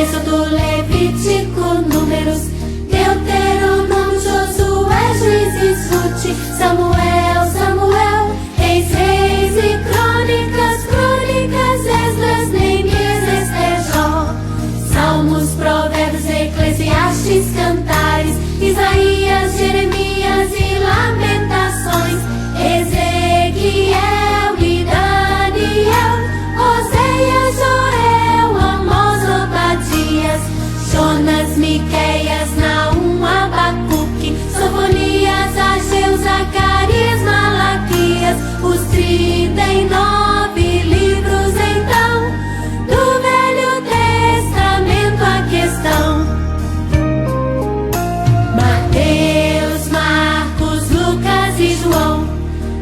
Êxodo, Levítico, Números, Deuteronômio, Josué, Juízes, Ruth, Samuel, Samuel, Reis, Reis e Crônicas, Crônicas, Esdras, Neemias, Ester, Jó, Salmos, Provérbios, Eclesiastes, Cantares, Isaías, Jeremias e Lamentações, Ezequiel e Daniel, Oséias, Joel, Amós, Obadias, Jonas, Miqueias, Naum, Abacuque, Sofonias, Ageu, Zacarias, Malaquias, os 39 livros então do Velho Testamento a questão. Mateus, Marcos, Lucas e João,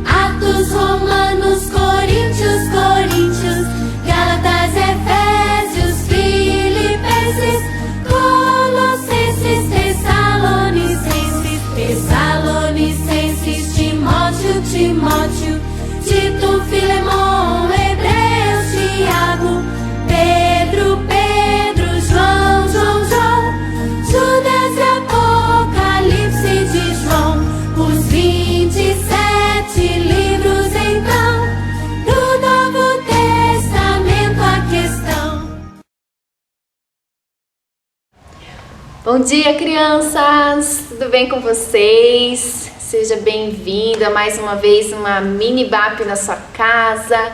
Atos, Romanos, Coríntios, Coríntios, Gálatas, Efésios, Filipenses, Colossenses, Tessalonicenses, Tessalonicenses, Timóteo, Timóteo, Tito, Filemon, Hebreus, Tiago, Pedro, Pedro, João, João, João, Judas e Apocalipse de João, os 27 livros então do Novo Testamento a questão. Bom dia, crianças! Tudo bem com vocês? Seja bem-vinda mais uma vez uma mini BAP na sua casa.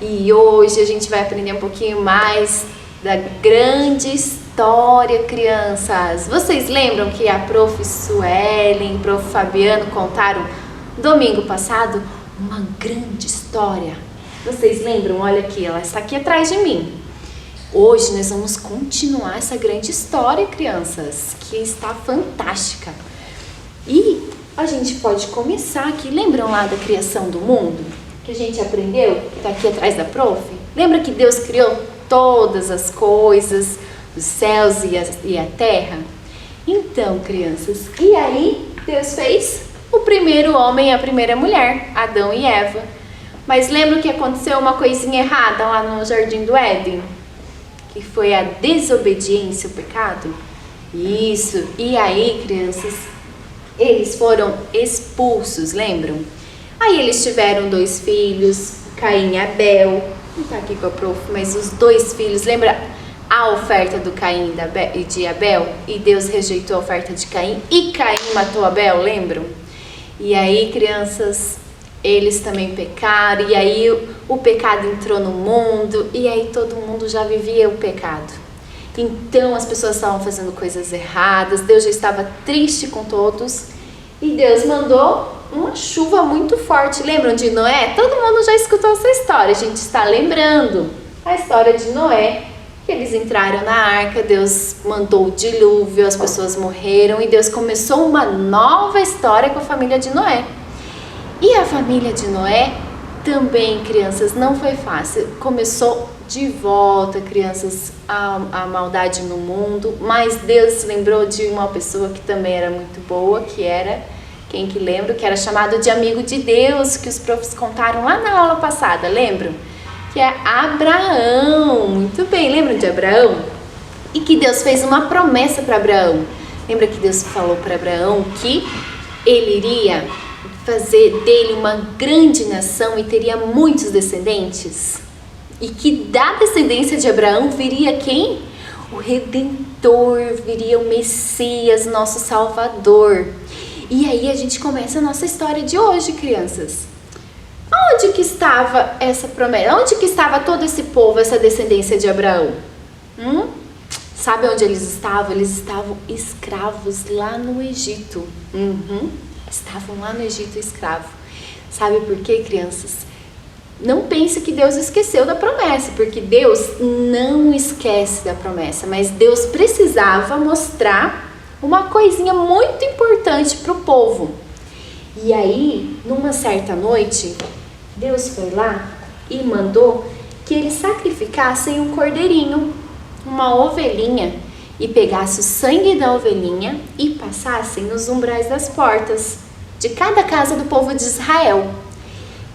E hoje a gente vai aprender um pouquinho mais da grande história, crianças. Vocês lembram que a prof. Suelen e o prof. Fabiano contaram domingo passado uma grande história? Vocês lembram? Olha aqui, ela está aqui atrás de mim. Hoje nós vamos continuar essa grande história, crianças, que está fantástica. E a gente pode começar aqui. Lembram lá da criação do mundo? Que a gente aprendeu? Que está aqui atrás da prof? Lembra que Deus criou todas as coisas, os céus e a terra? Então, crianças, e aí Deus fez o primeiro homem e a primeira mulher, Adão e Eva. Mas lembra que aconteceu uma coisinha errada lá no Jardim do Éden? Que foi a desobediência, o pecado? Isso. E aí, crianças, eles foram expulsos, lembram? Aí eles tiveram 2 filhos, Caim e Abel. Não tá aqui com a prof, mas os 2 filhos, lembra a oferta do Caim e de Abel? E Deus rejeitou a oferta de Caim e Caim matou Abel, lembram? E aí, crianças, eles também pecaram, e aí o pecado entrou no mundo, e aí todo mundo já vivia o pecado. Então as pessoas estavam fazendo coisas erradas, Deus já estava triste com todos, e Deus mandou uma chuva muito forte. Lembram de Noé? Todo mundo já escutou essa história, a gente está lembrando a história de Noé, que eles entraram na arca, Deus mandou o dilúvio, as pessoas morreram, e Deus começou uma nova história com a família de Noé. E a família de Noé também, crianças, não foi fácil. Começou de volta, crianças, a maldade no mundo, mas Deus se lembrou de uma pessoa que também era muito boa, que era, quem que lembra, que era chamado de amigo de Deus, que os profs contaram lá na aula passada, lembram? Que é Abraão. Muito bem, lembram de Abraão? E que Deus fez uma promessa para Abraão. Lembra que Deus falou para Abraão que ele iria fazer dele uma grande nação e teria muitos descendentes? E que da descendência de Abraão viria quem? O Redentor, viria o Messias, nosso Salvador. E aí a gente começa a nossa história de hoje, crianças. Onde que estava essa promessa? Onde que estava todo esse povo, essa descendência de Abraão? Sabe onde eles estavam? Eles estavam escravos lá no Egito. Estavam lá no Egito escravo. Sabe por quê, crianças? Não pense que Deus esqueceu da promessa, porque Deus não esquece da promessa, mas Deus precisava mostrar uma coisinha muito importante para o povo. E aí, numa certa noite, Deus foi lá e mandou que eles sacrificassem um cordeirinho, uma ovelhinha, e pegasse o sangue da ovelhinha e passassem nos umbrais das portas de cada casa do povo de Israel.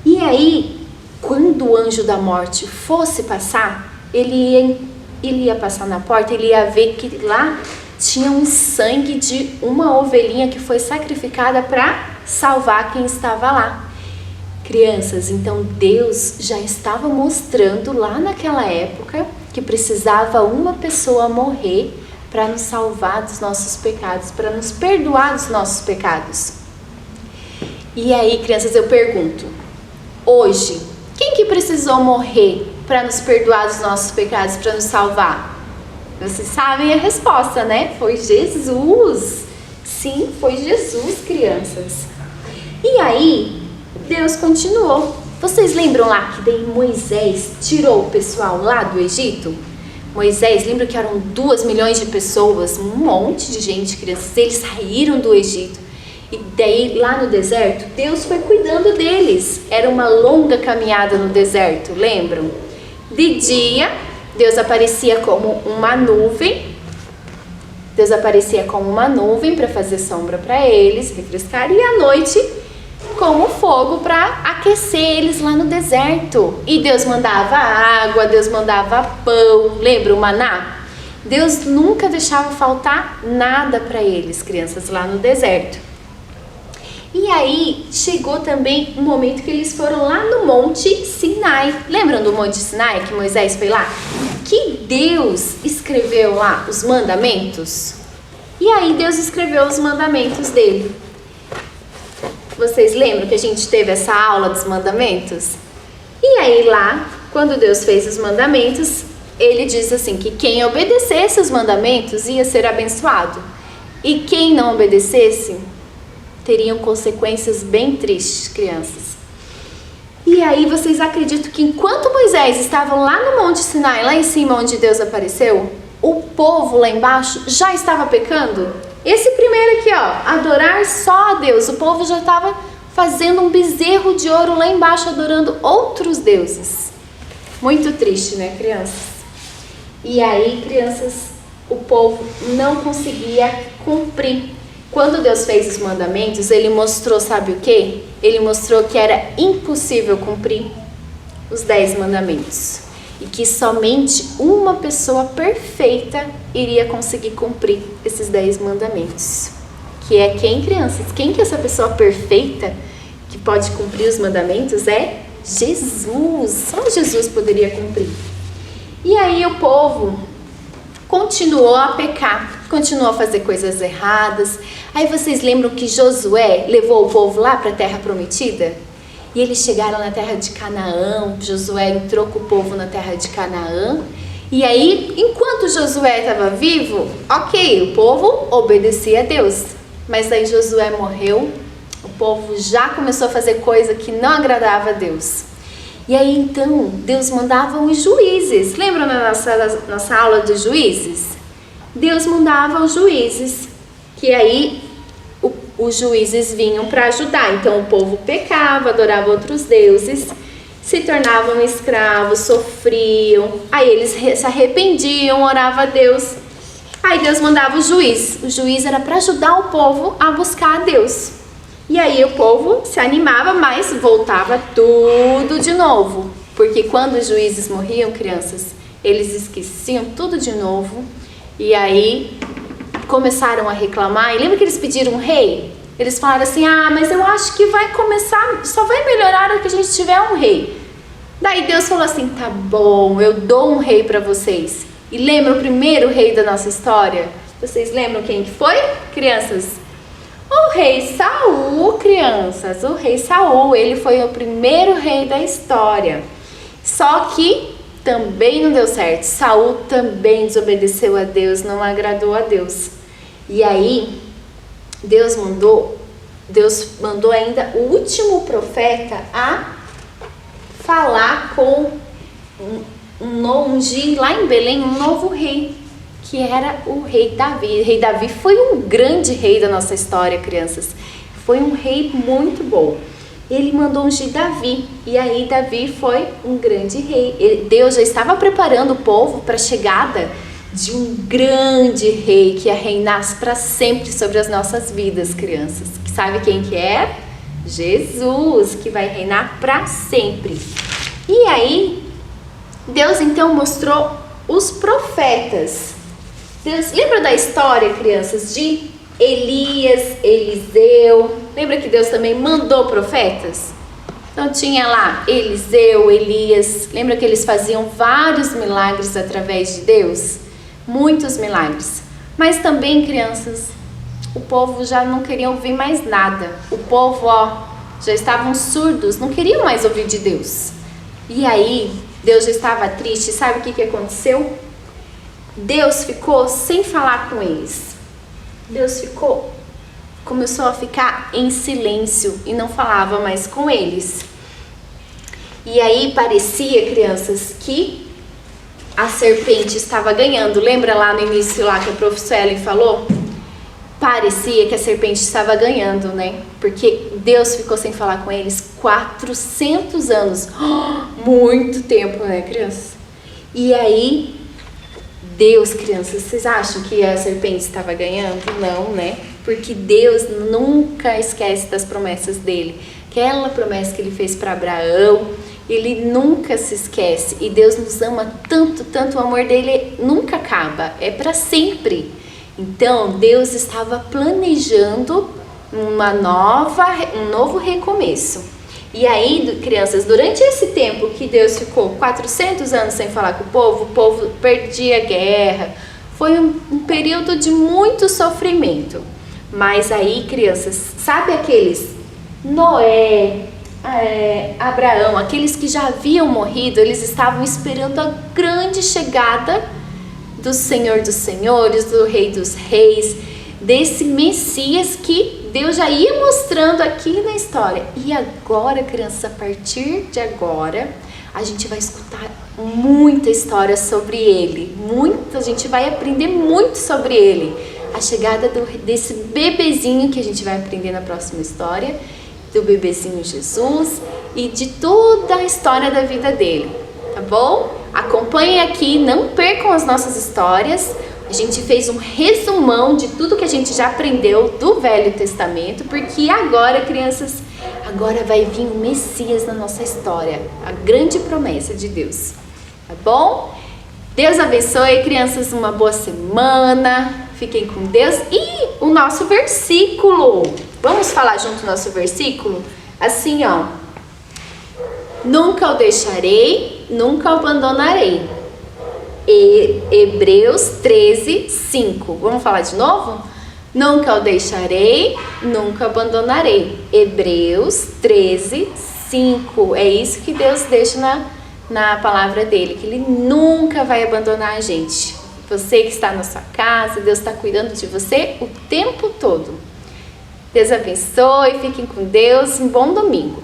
E aí, quando o anjo da morte fosse passar, ele ia ele ia passar na porta, ele ia ver que lá tinha um sangue de uma ovelhinha que foi sacrificada para salvar quem estava lá. Crianças, então Deus já estava mostrando lá naquela época que precisava uma pessoa morrer para nos salvar dos nossos pecados, para nos perdoar dos nossos pecados. E aí, crianças, eu pergunto, hoje, quem que precisou morrer para nos perdoar dos nossos pecados, para nos salvar? Vocês sabem a resposta, né? Foi Jesus. Sim, foi Jesus, crianças. E aí, Deus continuou. Vocês lembram lá que daí Moisés tirou o pessoal lá do Egito? Moisés, lembra que eram 2 milhões de pessoas, um monte de gente, crianças, eles saíram do Egito. E daí lá no deserto, Deus foi cuidando deles. Era uma longa caminhada no deserto, lembram? De dia, Deus aparecia como uma nuvem. Deus aparecia como uma nuvem para fazer sombra para eles, refrescar. E à noite, como fogo para aquecer eles lá no deserto. E Deus mandava água, Deus mandava pão. Lembra o maná? Deus nunca deixava faltar nada para eles, crianças, lá no deserto. E aí chegou também um momento que eles foram lá no Monte Sinai. Lembram do Monte Sinai que Moisés foi lá? Que Deus escreveu lá os mandamentos? E aí Deus escreveu os mandamentos dele. Vocês lembram que a gente teve essa aula dos mandamentos? E aí lá, quando Deus fez os mandamentos, ele diz assim que quem obedecesse os mandamentos ia ser abençoado. E quem não obedecesse teriam consequências bem tristes, crianças. E aí vocês acreditam que enquanto Moisés estava lá no Monte Sinai, lá em cima onde Deus apareceu, o povo lá embaixo já estava pecando? Esse primeiro aqui, ó, adorar só a Deus. O povo já estava fazendo um bezerro de ouro lá embaixo, adorando outros deuses. Muito triste, né, crianças? E aí, crianças, o povo não conseguia cumprir. Quando Deus fez os mandamentos, ele mostrou, sabe o quê? Ele mostrou que era impossível cumprir os 10 mandamentos. E que somente uma pessoa perfeita iria conseguir cumprir esses 10 mandamentos. Que é quem, crianças? Quem que é essa pessoa perfeita que pode cumprir os mandamentos? É Jesus. Só Jesus poderia cumprir. E aí o povo continuou a pecar, continuou a fazer coisas erradas. Aí vocês lembram que Josué levou o povo lá para a terra prometida? E eles chegaram na terra de Canaã, Josué entrou com o povo na terra de Canaã. E aí, enquanto Josué estava vivo, ok, o povo obedecia a Deus. Mas aí Josué morreu, o povo já começou a fazer coisa que não agradava a Deus. E aí então, Deus mandava os juízes. Lembram na nossa aula dos juízes? Deus mandava os juízes, que aí os juízes vinham para ajudar. Então o povo pecava, adorava outros deuses, se tornavam escravos, sofriam. Aí eles se arrependiam, oravam a Deus. Aí Deus mandava o juiz. O juiz era para ajudar o povo a buscar a Deus. E aí o povo se animava, mas voltava tudo de novo. Porque quando os juízes morriam, crianças, eles esqueciam tudo de novo. E aí começaram a reclamar. E lembra que eles pediram um rei? Eles falaram assim, mas eu acho que vai começar, só vai melhorar a hora que a gente tiver um rei. Daí Deus falou assim, tá bom, eu dou um rei para vocês. E lembra o primeiro rei da nossa história? Vocês lembram quem que foi, crianças? O rei Saul, crianças. O rei Saul, ele foi o primeiro rei da história. Só que também não deu certo. Saul também desobedeceu a Deus, não agradou a Deus. E aí, Deus mandou ainda o último profeta a falar com ungir lá em Belém um novo rei, que era o rei Davi. O rei Davi foi um grande rei da nossa história, crianças. Foi um rei muito bom. Ele mandou ungir Davi, e aí Davi foi um grande rei. Deus já estava preparando o povo para a chegada de um grande rei que ia reinar para sempre sobre as nossas vidas, crianças. Sabe quem que é? Jesus, que vai reinar para sempre. E aí, Deus então mostrou os profetas profetas. Deus, lembra da história, crianças, de Elias, Eliseu? Lembra que Deus também mandou profetas? Então tinha lá Eliseu, Elias. Lembra que eles faziam vários milagres através de Deus? Muitos milagres. Mas também, crianças, o povo já não queria ouvir mais nada. O povo, já estavam surdos, não queriam mais ouvir de Deus. E aí, Deus já estava triste. Sabe o que aconteceu? Deus ficou sem falar com eles. Deus começou a ficar em silêncio e não falava mais com eles. E aí parecia, crianças, que a serpente estava ganhando. Lembra lá no início lá que a Prof. Suelen falou? Parecia que a serpente estava ganhando, né? Porque Deus ficou sem falar com eles 400 anos. Muito tempo, né, crianças? E aí, Deus, crianças, vocês acham que a serpente estava ganhando? Não, né? Porque Deus nunca esquece das promessas dele. Aquela promessa que ele fez para Abraão, ele nunca se esquece. E Deus nos ama tanto, tanto, o amor dele nunca acaba, é para sempre. Então, Deus estava planejando um novo recomeço. E aí, crianças, durante esse tempo que Deus ficou 400 anos sem falar com o povo perdia a guerra. Foi um período de muito sofrimento. Mas aí, crianças, sabe aqueles Noé, Abraão, aqueles que já haviam morrido, eles estavam esperando a grande chegada do Senhor dos Senhores, do Rei dos Reis, desse Messias que Deus já ia mostrando aqui na história. E agora, crianças, a partir de agora, a gente vai escutar muita história sobre ele. A gente vai aprender muito sobre ele. A chegada desse bebezinho que a gente vai aprender na próxima história, do bebezinho Jesus e de toda a história da vida dele, tá bom? Acompanhem aqui, não percam as nossas histórias. A gente fez um resumão de tudo que a gente já aprendeu do Velho Testamento, porque agora, crianças, agora vai vir o Messias na nossa história, a grande promessa de Deus, tá bom? Deus abençoe, crianças, uma boa semana, fiquem com Deus. E o nosso versículo, vamos falar junto o nosso versículo? Assim, nunca o deixarei, nunca o abandonarei. Hebreus 13, 5. Vamos falar de novo? Nunca o deixarei, nunca o abandonarei. Hebreus 13, 5. É isso que Deus deixa na palavra dele, que ele nunca vai abandonar a gente. Você que está na sua casa, Deus está cuidando de você o tempo todo. Deus abençoe, fiquem com Deus, um bom domingo.